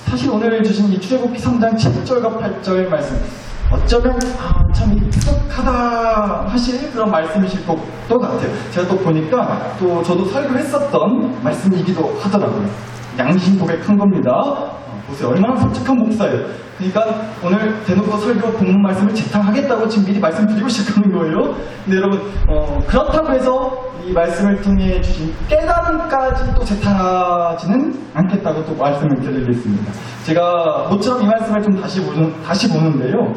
사실 오늘 주신 이 출애굽기 3장 7절과 8절 말씀 어쩌면 참 익숙하다 하실 그런 말씀이실 것도 같아요. 제가 또 보니까 또 저도 설교했었던 말씀이기도 하더라고요. 양심 고백한 겁니다. 보세요. 얼마나 솔직한 목사예요. 그러니까 오늘 대놓고 설교 본문 말씀을 재탕하겠다고 지금 미리 말씀드리고 시작하는 거예요. 근데 여러분 그렇다고 해서 이 말씀을 통해 주신 깨달음까지 또 재탕하지는 않겠다고 또 말씀을 드리겠습니다. 제가 모처럼 이 말씀을 좀 다시 보는데요.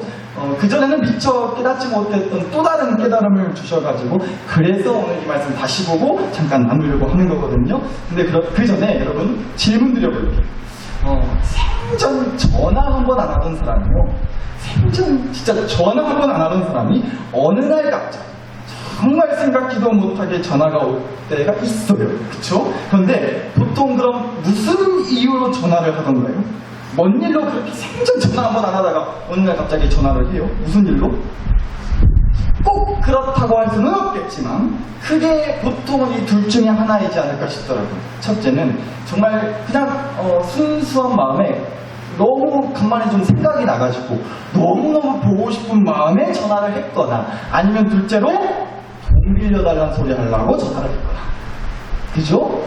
그전에는 미처 깨닫지 못했던 또 다른 깨달음을 주셔가지고 그래서 오늘 이 말씀 다시 보고 잠깐 나누려고 하는 거거든요. 근데 그 전에 여러분 질문 드려볼게요. 생전 전화 한 번 안 하던 사람이요. 생전 진짜 전화 한 번 안 하던 사람이 어느 날 갑자기 정말 생각지도 못하게 전화가 올 때가 있어요. 그쵸? 그런데 보통 그럼 무슨 이유로 전화를 하던가요? 뭔 일로 그렇게 생전 전화 한 번 안 하다가 어느 날 갑자기 전화를 해요? 무슨 일로? 꼭 그렇다고 할 수는 없겠지만 그게 보통은 이 둘 중에 하나이지 않을까 싶더라고요. 첫째는 정말 그냥 순수한 마음에 너무 간만에 좀 생각이 나가지고 너무너무 보고 싶은 마음에 전화를 했거나 아니면 둘째로 돈 빌려달라는 소리 하려고 전화를 했거나 그죠?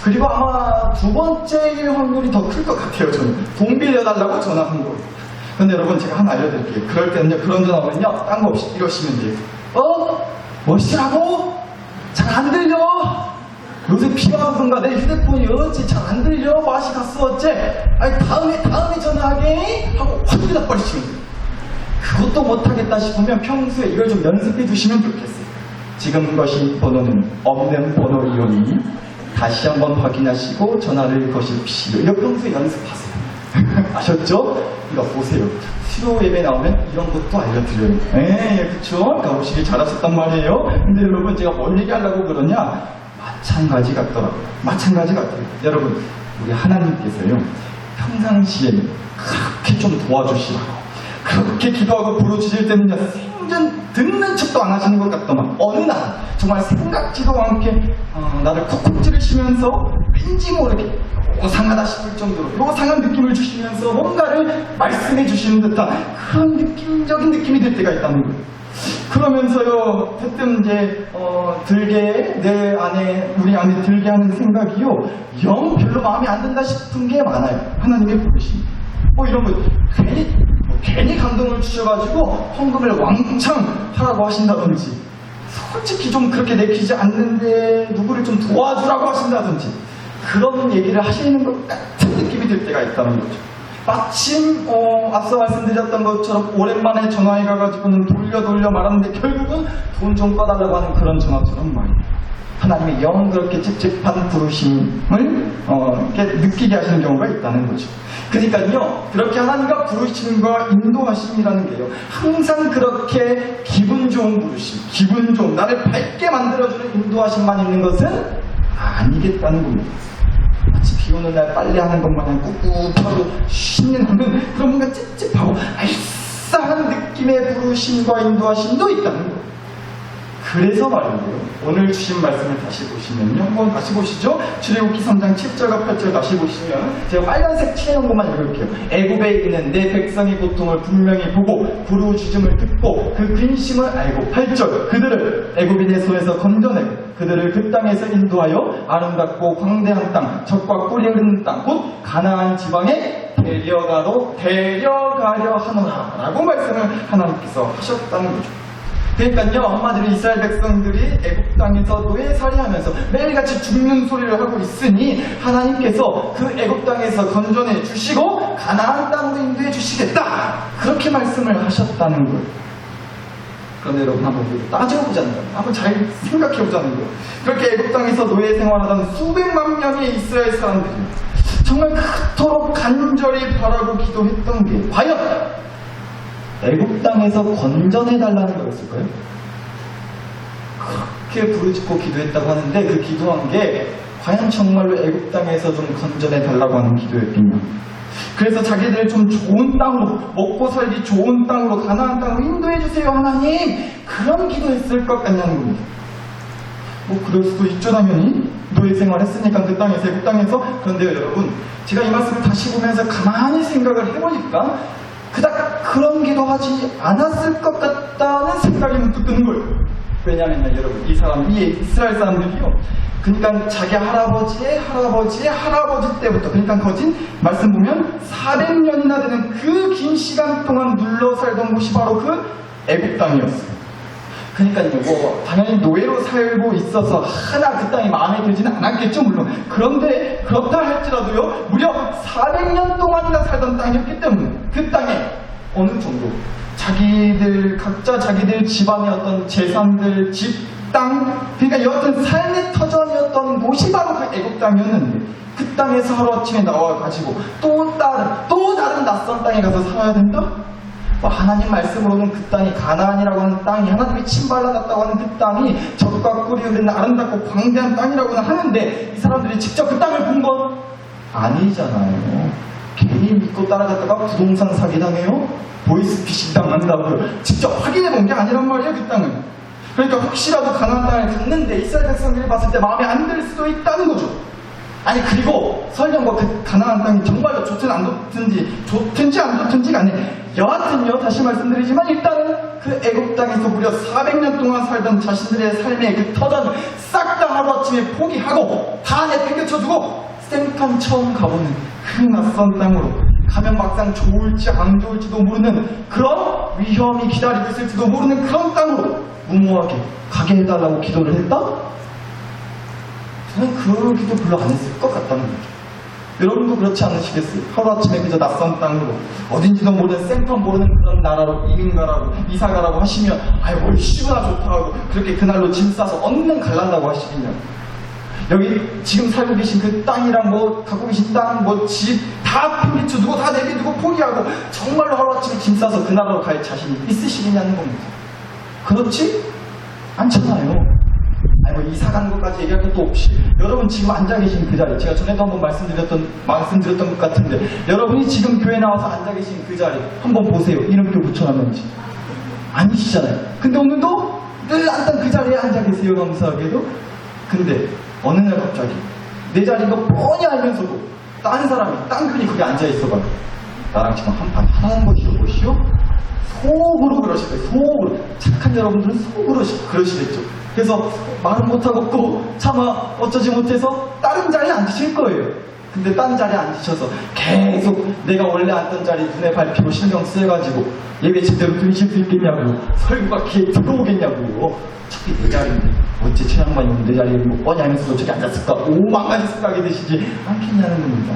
그리고 아마 두 번째일 확률이 더 클 것 같아요. 저는 돈 빌려달라고 전화한 거예요. 근데 여러분 제가 하나 알려드릴게요. 그럴 때는요, 그런 전화 오면요, 딴 거 없이 이러시면 돼요. 뭐시라고? 잘 안 들려? 요새 비가 와서인가 내 휴대폰이 어찌 잘 안 들려? 맛이 갔어 어째? 아니 다음에 전화하게 하고 확 대답버리시면 돼요. 그것도 못하겠다 싶으면 평소에 이걸 좀 연습해 두시면 좋겠어요. 지금 거신 번호는 없는 번호이오니 다시 한번 확인하시고 전화를 거십시오. 이거 평소에 연습하세요. 아셨죠? 이거 보세요. 수요 예배 나오면 이런 것도 알려드려요. 그쵸? 가보시길 잘하셨단 말이에요. 근데 여러분 제가 뭘 얘기하려고 그러냐? 마찬가지 같더라고요. 마찬가지 같아요. 여러분, 우리 하나님께서요, 평상시에 그렇게 좀 도와주시라고, 그렇게 기도하고 부르짖을 때는요, 생전 듣는 척도 안 하시는 것 같더만, 어느 날, 정말 생각지도 않게, 나를 콕콕 찌르시면서, 왠지 모르게, 요상하다 싶을 정도로, 요상한 느낌을 주시면서, 뭔가를 말씀해 주시는 듯한 그런 느낌적인 느낌이 들 때가 있다는 거예요. 그러면서요, 대뜸 이제, 우리 안에 들게 하는 생각이요, 영 별로 마음에 안 든다 싶은 게 많아요. 하나님의 부르심. 이런 거, 괜히 감동을 주셔가지고, 헌금을 왕창 하라고 하신다든지, 솔직히 좀 그렇게 내키지 않는데, 누구를 좀 도와주라고 하신다든지, 그런 얘기를 하시는 것 같은 느낌이 들 때가 있다는 거죠. 마침 앞서 말씀드렸던 것처럼 오랜만에 전화해 가지고는 돌려 말하는데 결국은 돈 좀 꺼달라고 하는 그런 전화처럼 말이에요. 하나님의 영 그렇게 찝찝한 부르심을 이렇게 느끼게 하시는 경우가 있다는 거죠. 그러니까요, 그렇게 하나님과 부르심과 인도하심이라는 게요, 항상 그렇게 기분 좋은 부르심, 기분 좋은, 나를 밝게 만들어주는 인도하심만 있는 것은 아니겠다는 겁니다. 마치 비 오는 날 빨래하는 것 마냥 꿉꿉하고 신나는 그런 뭔가 찝찝하고 알싸한 느낌의 부르심과 인도하심도 있다는 거예요. 그래서 말인데요, 오늘 주신 말씀을 다시 보시면요, 한번 다시 보시죠. 출애굽기 3장 7절과 8절 다시 보시면 제가 빨간색 칠해놓은 것만 읽을게요. 애굽에 있는 내 백성의 고통을 분명히 보고 부르짖음을 듣고 그 근심을 알고 8절 그들을 애굽이 내 손에서 건져내고 그들을 그 땅에서 인도하여 아름답고 광대한 땅 젖과 꿀이 흐르는 땅 곧 가나안 지방에 데려가려 하노라 라고 말씀을 하나님께서 하셨다는 거죠. 그러니까요, 한마디로 이스라엘 백성들이 애굽 땅에서 노예살이하면서 매일같이 죽는 소리를 하고 있으니 하나님께서 그 애굽 땅에서 건져내 주시고 가나안 땅으로 인도해 주시겠다, 그렇게 말씀을 하셨다는 거예요. 그런데 여러분 한번 따져보자는 거예요. 한번 잘 생각해보자는 거예요. 그렇게 애굽 땅에서 노예 생활하던 수백만 명의 이스라엘 사람들이 정말 그토록 간절히 바라고 기도했던 게 과연 애굽 땅에서 건져내달라는 거였을까요? 그렇게 부르짖고 기도했다고 하는데 그 기도한 게 과연 정말로 애굽 땅에서 좀 건져내달라고 하는 기도였겠냐. 그래서 자기들 좀 좋은 땅으로, 먹고 살기 좋은 땅으로, 가나안 땅으로 인도해주세요 하나님, 그런 기도했을 것 같냐는 겁니다. 뭐 그럴 수도 있죠 당연히. 노예 생활했으니까 그 땅에서 애국 땅에서. 그런데요 여러분, 제가 이 말씀을 다시 보면서 가만히 생각을 해보니까 그닥 그런 기도 하지 않았을 것 같다는 생각이 문득 드는 거예요. 왜냐면요 여러분, 이 이스라엘 사람들이요, 그러니까 자기 할아버지의 할아버지 때부터, 그러니까 거진 말씀 보면 400년이나 되는 그 긴 시간 동안 눌러 살던 곳이 바로 그 애국 땅이었어요. 그러니까 뭐 당연히 노예로 살고 있어서 하나 그 땅이 마음에 들지는 않았겠죠 물론. 그런데 그렇다 할지라도요, 무려 400년 동안이나 살던 땅이었기 때문에 그 땅에 어느 정도 각자 자기들 집안의 어떤 재산들, 집, 땅, 그러니까 여하튼 삶의 터전이었던 곳이 바로 그 애국 땅이었는데, 그 땅에서 하루아침에 나와가지고 또 다른 낯선 땅에 가서 살아야 된다? 뭐 하나님 말씀으로는 그 땅이 가나안이라고 하는 땅이, 하나님이 침발라놨다고 하는 그 땅이 젖과 꿀이 흐르는 아름답고 광대한 땅이라고는 하는데, 이 사람들이 직접 그 땅을 본 건 아니잖아요. 괜히 믿고 따라갔다가 부동산 사기당해요? 보이스피싱 당한다고요? 직접 확인해 본 게 아니란 말이에요 그 땅은. 그러니까 혹시라도 가나안 땅을 갔는데 이스라엘 백성들이 봤을 때 마음에 안 들 수도 있다는 거죠. 아니 그리고 설령 뭐 그 가나안 땅이 정말로 좋든지 안 좋든지 간에 여하튼요, 다시 말씀드리지만 일단은 그 애국 땅에서 무려 400년 동안 살던 자신들의 삶의 그 터전을 싹 다 하루아침에 포기하고 다 내팽개쳐두고 생판 처음 가보는 그 낯선 땅으로 가면 막상 좋을지 안 좋을지도 모르는 그런 위험이 기다리고 있을지도 모르는 그런 땅으로 무모하게 가게 해달라고 기도를 했다? 저는 그런 기도 별로 안 했을 것 같다는 거죠. 여러분도 그렇지 않으시겠어요? 하루아침에 그저 낯선 땅으로 어딘지도 모르는 생판 모르는 그런 나라로 이민가라고 이사가라고 하시면 아유 얼씨구나 좋다 하고 그렇게 그날로 짐 싸서 언능 갈란다고 하시겠냐. 여기 지금 살고 계신 그 땅이랑 뭐 갖고 계신 땅 뭐 집 다 팽개쳐두고 다 내비두고 포기하고 정말로 하루아침에 짐 싸서 그 나라로 갈 자신이 있으시겠냐는 겁니다. 그렇지 않잖아요. 아니 뭐 이사 가는 것까지 얘기할 것도 없이 여러분 지금 앉아 계신 그 자리, 제가 전에도 한번 말씀드렸던 것 같은데, 여러분이 지금 교회 나와서 앉아 계신 그 자리 한번 보세요. 이름표 붙여놨는지. 아니시잖아요. 근데 오늘도 늘 앉던 그 자리에 앉아 계세요. 감사하게도. 근데 어느 날 갑자기 내 자리인 거 뻔히 알면서도 딴 사람이, 딴 분이 거기 앉아 있어봐. 나랑 지금 한판 하나는 것이죠 보시오? 속으로 그러실 거예요. 속으로. 착한 여러분들은 속으로 그러시겠죠. 그래서 말은 못하고 차마 어쩌지 못해서 다른 자리에 앉으실 거예요. 근데 딴 자리에 앉으셔서 계속 내가 원래 앉던 자리 눈에 밟히고 신경 쓰여가지고 예배 제대로 드리실 수 있겠냐고, 설교가 귀에 들어오겠냐고. 어차피 내 자리인데 어째 최양반이 내 자리에 뭐 뻔히 알면서도 저기 앉았을까, 오만 가지 생각이 드시지 않겠냐는 겁니다.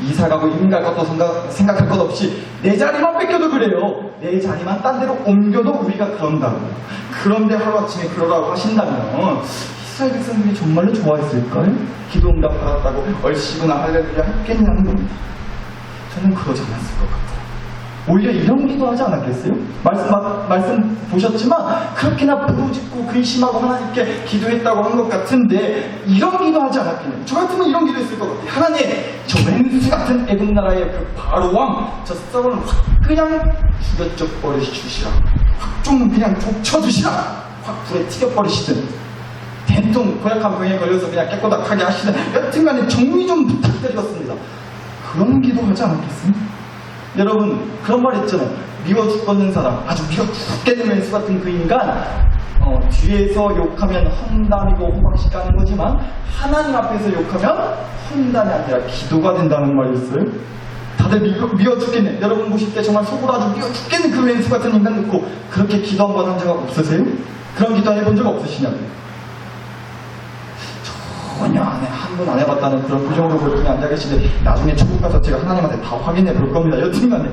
이사 가고 이민 갈 것도 생각할 것 없이 내 자리만 뺏겨도 그래요. 내 자리만 딴 데로 옮겨도 우리가 그런다고. 그런데 하루아침에 그러라고 하신다면 이스라엘 백성들이 정말로 좋아했을까요? 기도 응답 받았다고 얼씨구나 할렐루야 했겠냐는 겁니다. 저는 그러지 않았을 것 같아요. 오히려 이런 기도하지 않았겠어요? 말씀 보셨지만 그렇게나 부르짖고 근심하고 하나님께 기도했다고 한 것 같은데 이런 기도하지 않았겠냐요? 저 같으면 이런 기도했을 것 같아요. 하나님, 저 맹수 같은 애국 나라의 그 바로 왕, 저 썩을 확 그냥 죽여져 버리시라. 확 좀 그냥 족쳐주시라. 확 불에 튀겨버리시든 된통 고약한 병에 걸려서 그냥 깨꼬닥하게 하시든 여튼간에 정리 좀 부탁드리겠습니다. 그런 기도하지 않았겠습니까? 여러분 그런 말 있잖아요. 미워 죽겠는 사람, 아주 미워 죽겠는 왼수 같은 그 인간, 뒤에서 욕하면 험담이고 호박씨 까는 거지만 하나님 앞에서 욕하면 험담이 아니라 기도가 된다는 말이 있어요. 다들 미워 죽겠네. 여러분 보실 때 정말 속으로 아주 미워 죽겠는 그 왼수 같은 인간 듣고 그렇게 기도 한 번 한 적 없으세요? 그런 기도 해본 적 없으시냐고요? 전혀 한 번 안 해봤다는 그런 표정으로 그렇게 앉아 계시는데 나중에 천국 가서 제가 하나님한테 다 확인해 볼 겁니다. 여튼간에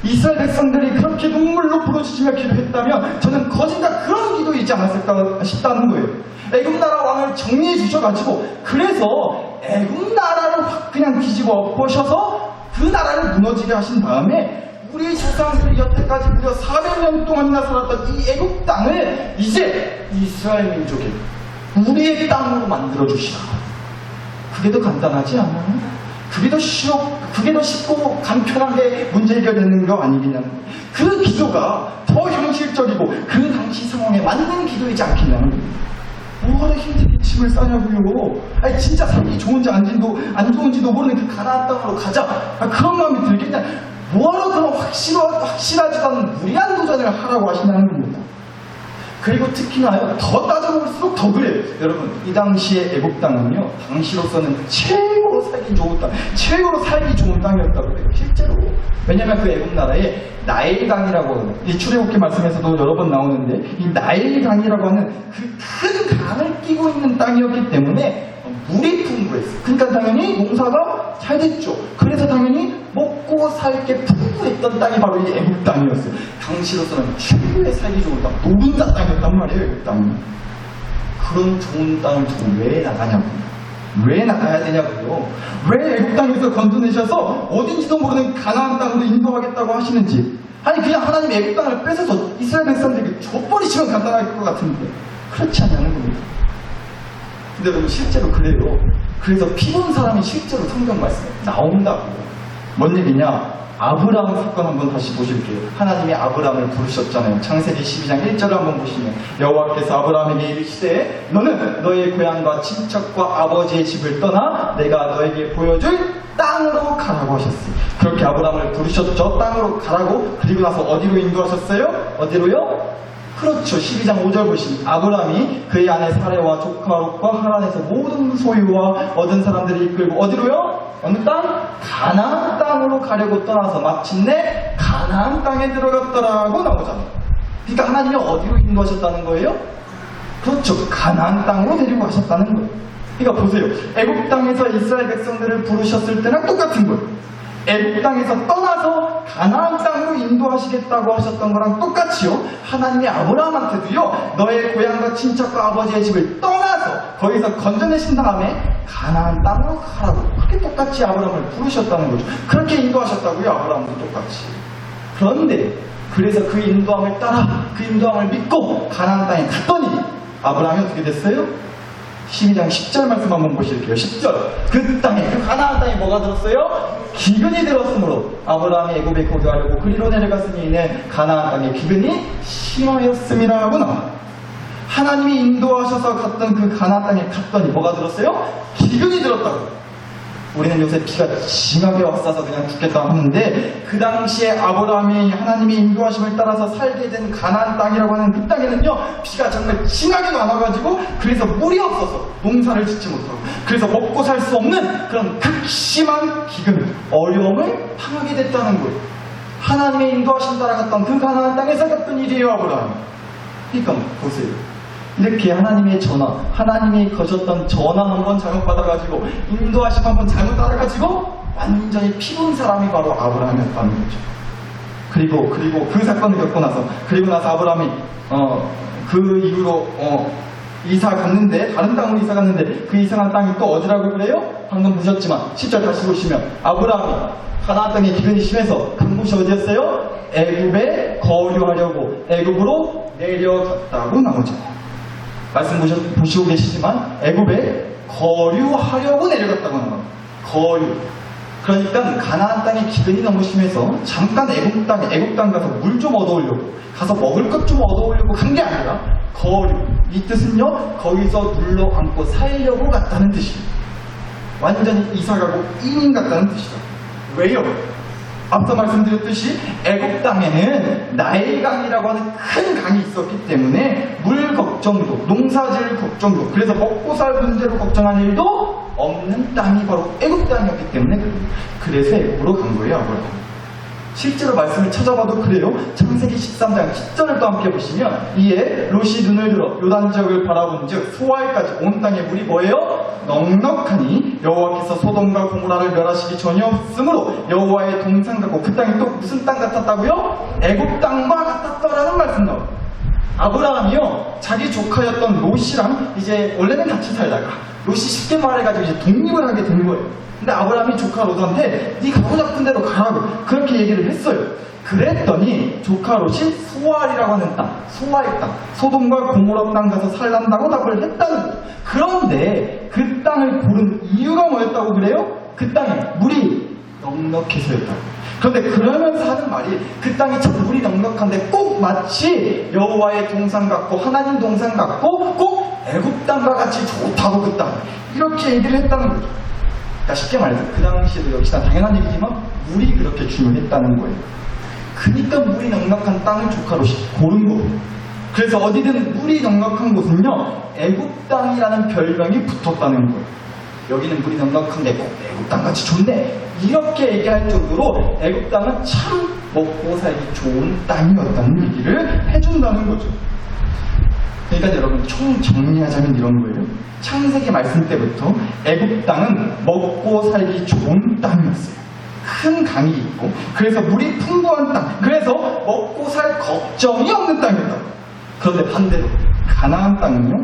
이스라엘 백성들이 그렇게 눈물로 부르짖으며 기도했다면 저는 거진 다 그런 기도이지 않았을까 싶다는 거예요. 애국 나라 왕을 정리해 주셔가지고 그래서 애국 나라를 확 그냥 뒤집어 엎으셔서 그 나라를 무너지게 하신 다음에 우리 조상들이 여태까지 무려 400년 동안이나 살았던 이 애국 땅을 이제 이스라엘 민족의 우리의 땅으로 만들어주시라. 그게 더 간단하지 않아요? 그게 더 쉽고 간편하게 문제 해결되는 거 아니겠냐는 거예요. 그 기도가 더 현실적이고 그 당시 상황에 맞는 기도이지 않겠냐는 겁니다. 뭐하러 힘들게 짐을 싸냐고요. 아니 진짜 살기 좋은지 안 좋은지도 모르는 그 가나안 땅으로 가자. 그런 마음이 들겠냐. 뭐하러 그런 확실하지도 않은 무리한 도전을 하라고 하시냐는 겁니다. 그리고 특히나 더 따져볼수록 더 그래요. 여러분, 이 당시에 애국 땅은요, 당시로서는 최고로 살기 좋은 땅이었다고 해요. 실제로. 왜냐면 그 애국 나라에 나일강이라고 하는, 이 출애굽기 말씀에서도 여러 번 나오는데, 이 나일강이라고 하는 그 큰 강을 끼고 있는 땅이었기 때문에 물이 풍부했어요. 그러니까 당연히 농사가 잘 됐죠. 그래서 당연히 먹고 살게 풍부했던 땅이 바로 이 애국 땅이었어요. 당시로서는 최고의 살기 좋은 땅, 노른자 땅이었단 말이에요. 애국 땅이. 그런 좋은 땅을 두고 왜 나가냐고요. 왜 나가야 되냐고요. 왜 애국 땅에서 건져내셔서 어딘지도 모르는 가나안 땅으로 인도하겠다고 하시는지. 아니 그냥 하나님의 애국 땅을 뺏어서 이스라엘 백성들에게 줘버리시면 간단할 것 같은데 그렇지 않냐는 겁니다. 근데 여러분 실제로 그래요. 그래서 피 본 사람이 실제로 성경 말씀에 나온다고. 뭔 얘기냐? 아브라함 사건 한번 다시 보실게요. 하나님이 아브라함을 부르셨잖아요. 창세기 12장 1절을 한번 보시면 여호와께서 아브라함에게 이르시되 너는 너의 고향과 친척과 아버지의 집을 떠나 내가 너에게 보여줄 땅으로 가라고 하셨어요. 그렇게 아브라함을 부르셨죠. 땅으로 가라고. 그리고 나서 어디로 인도하셨어요? 어디로요? 그렇죠. 12장 5절 보시면 아브라함이 그의 아내 사레와 조카 롯과 하란에서 모든 소유와 얻은 사람들을 이끌고 어디로요? 어느 땅? 가나안 땅으로 가려고 떠나서 마침내 가나안 땅에 들어갔더라고 나오잖아요. 그러니까 하나님이 어디로 인도하셨다는 거예요? 그렇죠. 가나안 땅으로 데리고 가셨다는 거예요. 그러니까 보세요. 애국 땅에서 이스라엘 백성들을 부르셨을 때랑 똑같은 거예요. 애국 땅에서 떠나서 가나안 땅으로 인도하시겠다고 하셨던 거랑 똑같이요. 하나님이 아브라함한테도요. 너의 고향과 친척과 아버지의 집을 떠나서 거기서 건져내신 다음에 가나안 땅으로 가라고. 그렇게 똑같이 아브라함을 부르셨다는 거죠. 그렇게 인도하셨다고요. 아브라함도 똑같이. 그런데 그래서 그 인도함을 따라 그 인도함을 믿고 가나안 땅에 갔더니 아브라함이 어떻게 됐어요? 12장 10절 말씀 한번 보실게요. 10절. 그 땅에, 그 가나안 땅에 뭐가 들었어요? 기근이 들었으므로 아브라함이 애굽에 거주하려고 그리로 내려갔으니 이는 가나안 땅에 기근이 심하였음이라고 나와. 하나님이 인도하셔서 갔던 그 가나안 땅에 갔더니 뭐가 들었어요? 기근이 들었다고. 우리는 요새 비가 심하게 왔어서 그냥 죽겠다 하는데 그 당시에 아브라함이 하나님의 인도하심을 따라서 살게 된 가나안 땅이라고 하는 그 땅에는요 비가 정말 심하게 많아가지고 그래서 물이 없어서 농사를 짓지 못하고 그래서 먹고 살 수 없는 그런 극심한 기근, 어려움을 당하게 됐다는 거예요. 하나님의 인도하심 따라 갔던 그 가나안 땅에서 겪은 일이에요. 아브라함이. 그러니까 보세요. 이렇게 하나님의 전화, 하나님이 거셨던 전화 한번 잘못 받아가지고 인도하심 한번 잘못 따라가지고 완전히 피본 사람이 바로 아브라함이었다는 거죠. 그리고 그 사건을 겪고 나서 그리고 나서 아브라함이 그 이후로 이사 갔는데 다른 땅으로 이사 갔는데 그 이사간 땅이 또 어디라고 그래요? 방금 보셨지만 10절 다시 보시면 아브라함이 가나안 땅에 기근이 심해서 간 곳이 어디였어요? 애굽에 거류하려고 애굽으로 내려갔다고 나오죠. 말씀 보시고 계시지만 애굽에 거류하려고 내려갔다고 하는 겁니다. 거류. 그러니까 가나안 땅에 기근이 너무 심해서 잠깐 애국 땅 가서 물 좀 얻어오려고 가서 먹을 것 좀 얻어오려고 간 게 아니라 거류. 이 뜻은요 거기서 눌러 앉고 살려고 갔다는 뜻이에요. 완전히 이사가고 이민 갔다는 뜻이다. 왜요? 앞서 말씀드렸듯이 애국 땅에는 나일강이라고 하는 큰 강이 있었기 때문에 물 걱정도, 농사질 걱정도, 그래서 먹고 살 문제로 걱정할 일도 없는 땅이 바로 애국 땅이었기 때문에 그래서 애국으로 간 거예요. 아브라함. 실제로 말씀을 찾아봐도 그래요. 창세기 13장 10절을 또 함께 보시면 이에 롯이 눈을 들어 요단 지역을 바라본 즉 소알까지 온 땅의 물이 뭐예요? 넉넉하니 여호와께서 소돔과 고모라를 멸하시기 전이 없으므로 여호와의 동산 같고 그 땅이 또 무슨 땅 같았다고요? 애국 땅과 같았다라는 말씀 나옵니다. 아브라함이요 자기 조카였던 롯이랑 이제 원래는 같이 살다가 롯이 쉽게 말해가지고 이제 독립을 하게 된 거예요. 근데 아브라함이 조카 롯한테 네 가고 싶은 대로 가라고 그렇게 얘기를 했어요. 그랬더니 조카 롯이 소알이라고 하는 땅, 소알 땅, 소돔과 고모라 땅 가서 살란다고 답을 했다는 거예요. 그런데 그 땅을 고른 이유가 뭐였다고 그래요? 그 땅에 물이 넉넉해서였다고. 그런데 그러면서 하는 말이 그 땅이 참 물이 넉넉한데 꼭 마치 여호와의 동산 같고 하나님 동산 같고 꼭 애굽 땅과 같이 좋다고 그 땅. 이렇게 얘기를 했다는 거죠. 그러니까 쉽게 말해서 그 당시에도 역시나 당연한 얘기지만 물이 그렇게 중요했다는 거예요. 그러니까 물이 넉넉한 땅을 조카로 고른 거예요. 그래서 어디든 물이 넉넉한 곳은요, 애굽 땅이라는 별명이 붙었다는 거예요. 여기는 물이 넉넉한 게 애굽 땅같이 좋네, 이렇게 얘기할 정도로 애굽 땅은 참 먹고 살기 좋은 땅이었다는 얘기를 해준다는 거죠. 그러니까 여러분, 총 정리하자면 이런 거예요. 창세기 말씀 때부터 애굽 땅은 먹고 살기 좋은 땅이었어요. 큰 강이 있고, 그래서 물이 풍부한 땅, 그래서 먹고 살 걱정이 없는 땅이었다. 그런데 반대로 가나안 땅은요,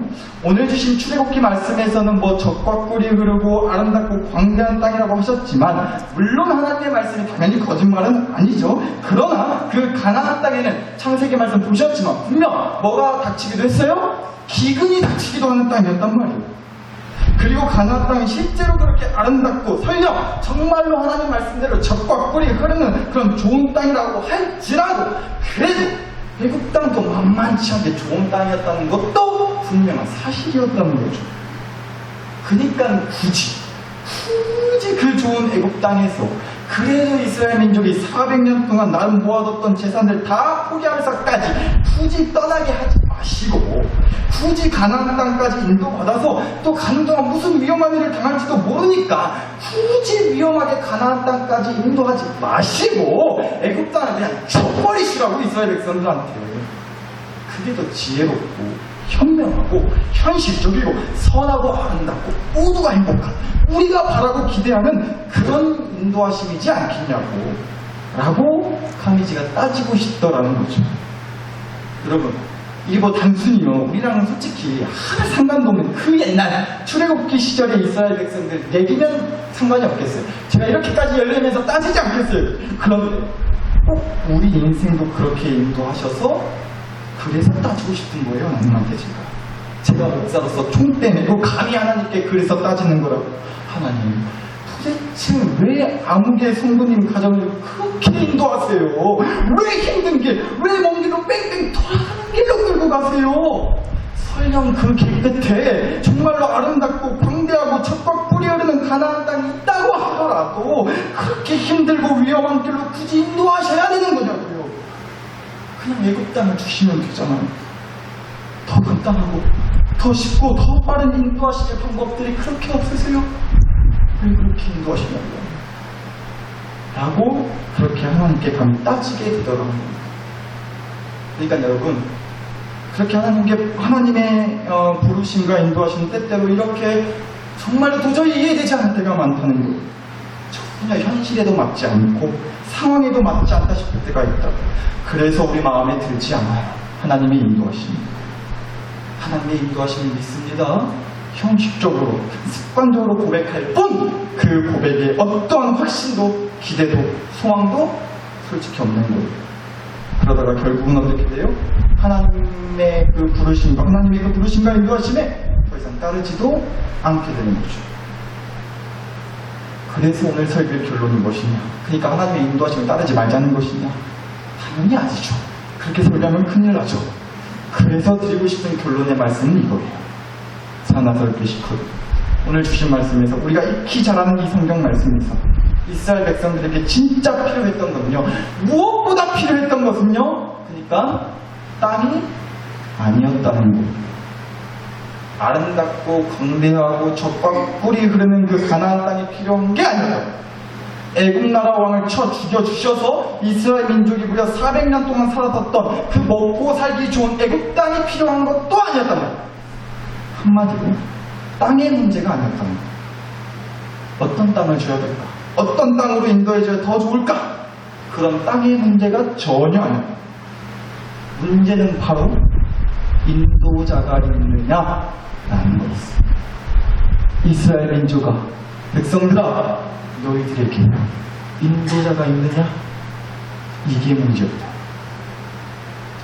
오늘 주신 출애굽기 말씀에서는 뭐 젖과 꿀이 흐르고 아름답고 광대한 땅이라고 하셨지만, 물론 하나님의 말씀이 당연히 거짓말은 아니죠. 그러나 그 가나안 땅에는 창세기 말씀 보셨지만 분명 뭐가 닥치기도 했어요? 기근이 닥치기도 하는 땅이었단 말이에요. 그리고 가나안 땅이 실제로 그렇게 아름답고 설령 정말로 하나님 말씀대로 젖과 꿀이 흐르는 그런 좋은 땅이라고 할지라도, 그래도 애굽 땅도 만만치 않게 좋은 땅이었다는 것도 분명한 사실이었다는 거죠. 그러니까 굳이 그 좋은 애굽 땅에서 그래도 이스라엘 민족이 400년 동안 나름 모아뒀던 재산들 다 포기하면서까지 굳이 떠나게 하지 마시고, 굳이 가나안 땅까지 인도받아서 또 가는 동안 무슨 위험한 일을 당할지도 모르니까 굳이 위험하게 가나안 땅까지 인도하지 마시고 애굽 땅을 그냥 쳐버리시라고 이스라엘 백성들한테. 그게 더 지혜롭고 현명하고 현실적이고 선하고 아름답고 모두가 행복한, 우리가 바라고 기대하는 그런 인도하심이지 않겠냐고 라고 카미지가 따지고 싶더라는 거죠. 여러분, 이게 뭐 단순히요, 우리랑은 솔직히 하나 상관도 없는 그 옛날 출애굽기 시절의 이스라엘 백성들 얘기면 상관이 없겠어요. 제가 이렇게까지 열리면서 따지지 않겠어요. 그런데 꼭 우리 인생도 그렇게 인도하셔서 그래서 따지고 싶은 거예요, 하나님한테. 제가 목사로서 총대 내고 감히 하나님께 그래서 따지는 거라고. 하나님, 도대체 왜 아무개 성도님 가정을 그렇게 인도하세요? 왜 힘든 길, 왜 먼 길로 뺑뺑 돌아가는 길로 끌고 가세요? 설령 그 길 끝에 정말로 아름답고 광대하고 젖과 꿀이 흐르는 가나안 땅이 있다고 하더라도 그렇게 힘들고 위험한 길로 굳이 인도하셔야 되는 거냐고요. 그냥 애굽 땅을 주시면 되잖아요. 더 간단하고 더 쉽고 더 빠른 인도하시는 방법들이 그렇게 없으세요? 왜 그렇게 인도하시냐고요? 라고 그렇게 하나님께 감히 따지게 되더라고요. 그러니까 여러분, 그렇게 하나님의 부르심과 인도하시는 때때로 이렇게 정말로 도저히 이해되지 않을 때가 많다는 거예요. 전혀 현실에도 맞지 않고 상황에도 맞지 않다 싶을 때가 있다. 그래서 우리 마음에 들지 않아요. 하나님의 인도하심이. 하나님의 인도하심을 믿습니다. 형식적으로 습관적으로 고백할 뿐 그 고백에 어떠한 확신도 기대도 소망도 솔직히 없는 거예요. 그러다가 결국은 어떻게 돼요? 하나님의 그 부르심과 인도하심에 더 이상 따르지도 않게 되는 거죠. 그래서 오늘 설교의 결론이 무엇이냐? 그러니까 하나님의 인도하심을 따르지 말자는 것이냐? 당연히 아니죠. 그렇게 설교하면 큰일 나죠. 그래서 드리고 싶은 결론의 말씀은 이거예요. 사나설교 19. 오늘 주신 말씀에서 우리가 익히 잘 아는 이 성경 말씀에서 이스라엘 백성들에게 진짜 필요했던 것은요, 무엇보다 필요했던 것은요, 그러니까 땅이 아니었다는 것. 아름답고 광대하고 젖과 꿀이 흐르는 그 가나안 땅이 필요한 게 아니었다. 애굽 나라 왕을 쳐 죽여주셔서 이스라엘 민족이 무려 400년 동안 살았었던 그 먹고 살기 좋은 애굽 땅이 필요한 것도 아니었단 말이에요. 한마디로 땅의 문제가 아니었단 말이에요. 어떤 땅을 줘야 될까? 어떤 땅으로 인도해줘야 더 좋을까? 그런 땅의 문제가 전혀 아니에요. 문제는 바로 인도자가 있느냐라는 거였어요. 이스라엘 민족아, 백성들아, 너희들에게 인도자가 있느냐? 이게 문제였다.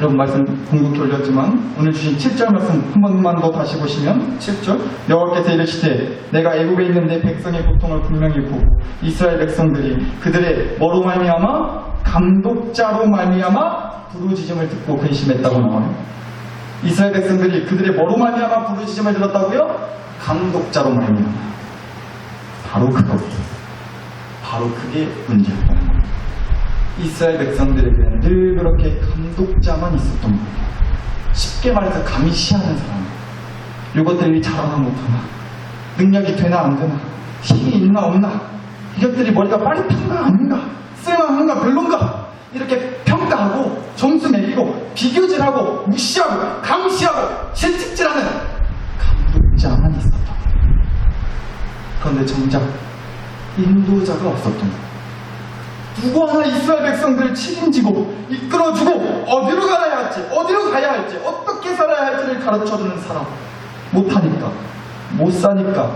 여러분 말씀 공부 돌렸지만 오늘 주신 7절 말씀 한 번만 더 다시 보시면 7절, 여호와께서 이르시되 내가 애굽에 있는 내 백성의 고통을 분명히 보고 이스라엘 백성들이 그들의 뭐로 말미암아 감독자로 말미암아 부르짖음을 듣고 근심했다고 나와요. 이스라엘 백성들이 그들의 뭐로 말미암아 부르짖음을 들었다고요? 감독자로 말미암아. 바로 그게 문제였던 거예요. 이스라엘 백성들에게는 늘 그렇게 감독자만 있었던 거예요. 쉽게 말해서 감시하는 사람. 이것들이 잘하나 못하나, 능력이 되나 안 되나, 힘이 있나 없나, 이것들이 머리가 빠릿한가 아닌가, 쓸만한가 별론가, 이렇게 평가하고 점수 매기고 비교질하고 무시하고 감시하고 실직질하는 감독자만 있었던 거예요. 그런데 정작 인도자가 없었던 거예요. 누구 하나 이스라엘 백성들을 책임지고 이끌어주고 어디로 가야 할지, 어디로 가야 할지, 어떻게 살아야 할지를 가르쳐주는 사람. 못하니까, 못 사니까,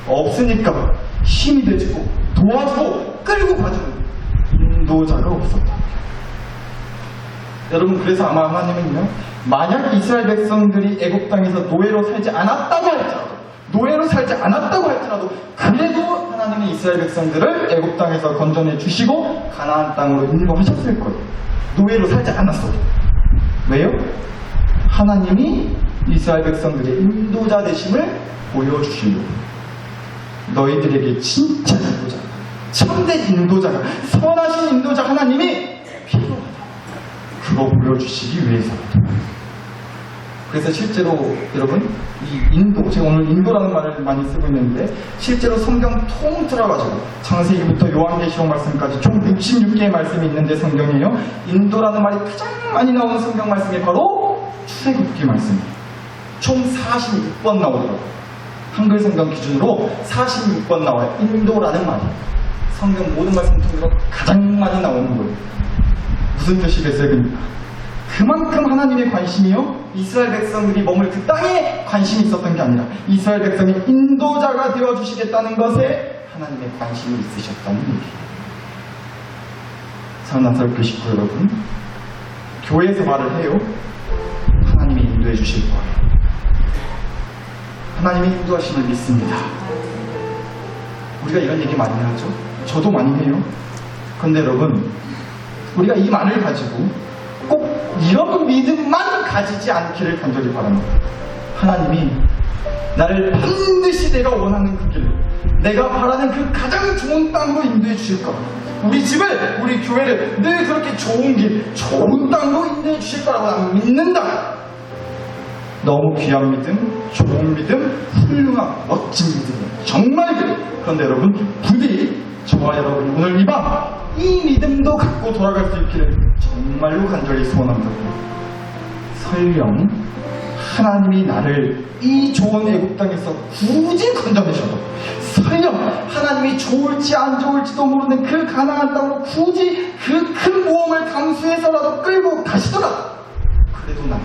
없으니까 힘이 돼주고 도와주고 끌고 가주는 인도자가 없었다. 여러분, 그래서 아마 하나님은요, 만약 이스라엘 백성들이 애굽 땅에서 노예로 살지 않았다고 할지라도 그래도 하나님은 이스라엘 백성들을 애굽 땅에서 건져내 주시고 가나안 땅으로 인도하셨을 거예요. 노예로 살지 않았어도. 왜요? 하나님이 이스라엘 백성들의 인도자 되심을 보여주시려고. 너희들에게 진짜 인도자, 참된 인도자가, 선하신 인도자 하나님이 필요하다. 그거 보여주시기 위해서다. 그래서 실제로 여러분, 이 인도, 제가 오늘 인도라는 말을 많이 쓰고 있는데 실제로 성경 통틀어가지고 창세기부터 요한계시록 말씀까지 총 66개의 말씀이 있는데 성경이에요. 인도라는 말이 가장 많이 나오는 성경 말씀이 바로 출애굽기 말씀이에요. 총 46번 나오더라고요. 한글 성경 기준으로 46번 나와요. 인도라는 말이 성경 모든 말씀 통해서 가장 많이 나오는 거예요. 무슨 뜻이겠어요? 그만큼 하나님의 관심이요, 이스라엘 백성들이 머물 그 땅에 관심이 있었던 게 아니라 이스라엘 백성이 인도자가 되어주시겠다는 것에 하나님의 관심이 있으셨다는 얘기예요. 사랑하는 교식구 여러분, 교회에서 말을 해요. 하나님이 인도해 주실 거예요. 하나님의 인도하심을 믿습니다. 우리가 이런 얘기 많이 하죠. 저도 많이 해요. 그런데 여러분, 우리가 이 말을 가지고 꼭 이런 믿음만 가지지 않기를 간절히 바랍니다. 하나님이 나를 반드시 내가 원하는 그 길, 내가 바라는 그 가장 좋은 땅으로 인도해 주실 거라. 우리 집을, 우리 교회를 늘 그렇게 좋은 길, 좋은 땅으로 인도해 주실 거라고 나는 믿는다. 너무 귀한 믿음, 좋은 믿음, 훌륭한 멋진 믿음이에요. 정말 그래요. 그런데 여러분, 부디 저와 여러분 오늘 이 밤 이 믿음도 갖고 돌아갈 수 있기를 정말로 간절히 소원합니다. 설령 하나님이 나를 이 좋은 애굽 땅에서 굳이 건져내셔도, 설령 하나님이 좋을지 안 좋을지도 모르는 그 가나안 땅으로 굳이 그 큰 모험을 감수해서라도 끌고 가시더라도, 그래도 나는,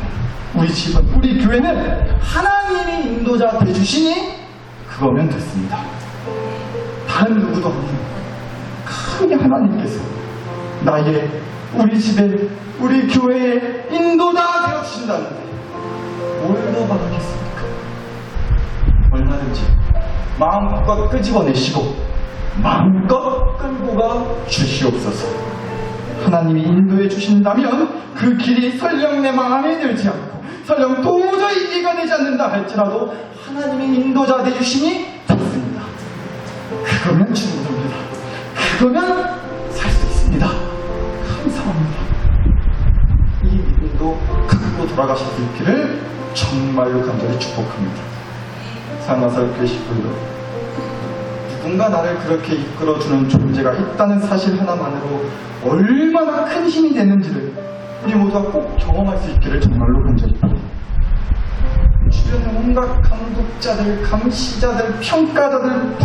우리 집은, 우리 교회는 하나님이 인도자 되주시니 그거면 됐습니다. 다른 누구도 아니에요. 크게 하나님께서 나의, 우리 집에, 우리 교회에 인도자 되어주신다는데 뭘 더 바라겠습니까? 얼마든지 마음껏 끄집어내시고 마음껏 끌고 가 주시옵소서. 하나님이 인도해 주신다면 그 길이 설령 내 마음에 들지 않고 설령 도저히 이해가 되지 않는다 할지라도 하나님이 인도자 되주시니 됐습니다. 그거면 충분합니다. 그러면 살 수 있습니다. 감사합니다. 이 믿음도 갖고 돌아가실 수 있기를 정말로 간절히 축복합니다. 사랑하는 교회 식구들, 누군가 나를 그렇게 이끌어주는 존재가 있다는 사실 하나만으로 얼마나 큰 힘이 되는지를 우리 모두가 꼭 경험할 수 있기를 정말로 간절히 바랍니다. 주변에 온갖 감독자들, 감시자들, 평가자들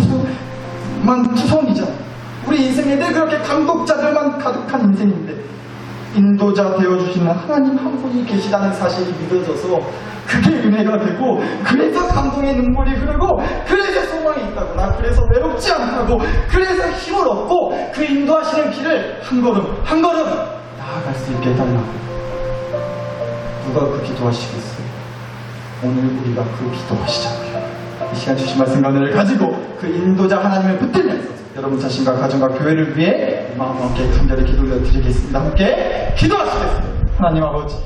투성이잖아요. 우리 인생에 늘 그렇게 감독자들만 가득한 인생인데 인도자 되어주시는 하나님 한 분이 계시다는 사실이 믿어져서 그게 은혜가 되고, 그래서 감동의 눈물이 흐르고, 그래서 소망이 있다고, 나 그래서 외롭지 않다고, 그래서 힘을 얻고 그 인도하시는 길을 한 걸음 한 걸음 나아갈 수 있게 해달라고. 누가 그 기도하시겠어요? 오늘 우리가 그 기도하시자고요. 이 시간 주신 말씀과 은혜를 가지고 그 인도자 하나님을 붙들면서 여러분 자신과 가정과 교회를 위해 마음과 함께 간절히 기도를 드리겠습니다. 함께 기도하시겠습니다. 하나님 아버지,